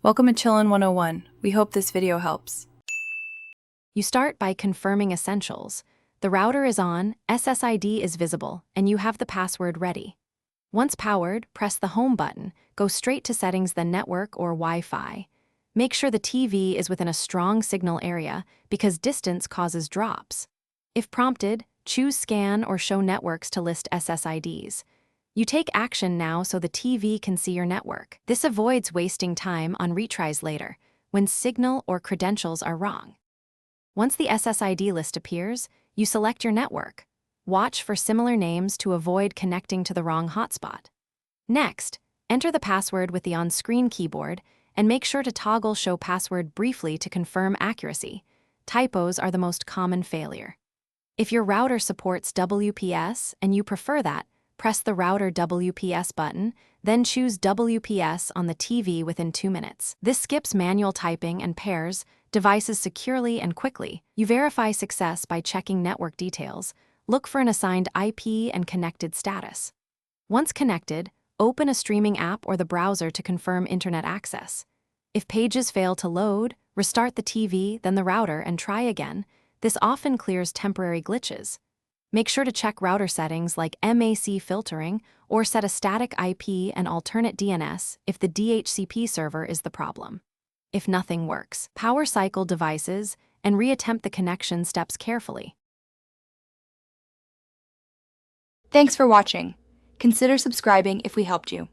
Welcome to Chillin' 101. We hope this video helps. You start by confirming essentials. The router is on, SSID is visible, and you have the password ready. Once powered, press the Home button, go straight to Settings, then Network or Wi-Fi. Make sure the TV is within a strong signal area because distance causes drops. If prompted, choose Scan or Show Networks to list SSIDs. You take action now so the TV can see your network. This avoids wasting time on retries later, when signal or credentials are wrong. Once the SSID list appears, you select your network. Watch for similar names to avoid connecting to the wrong hotspot. Next, enter the password with the on-screen keyboard and make sure to toggle Show Password briefly to confirm accuracy. Typos are the most common failure. If your router supports WPS and you prefer that, press the Router WPS button, then choose WPS on the TV within 2 minutes. This skips manual typing and pairs devices securely and quickly. You verify success by checking network details. Look for an assigned IP and connected status. Once connected, open a streaming app or the browser to confirm internet access. If pages fail to load, restart the TV, then the router, and try again. This often clears temporary glitches. Make sure to check router settings like MAC filtering or set a static IP and alternate DNS if the DHCP server is the problem. If nothing works, power cycle devices and reattempt the connection steps carefully. Thanks for watching. Consider subscribing if we helped you.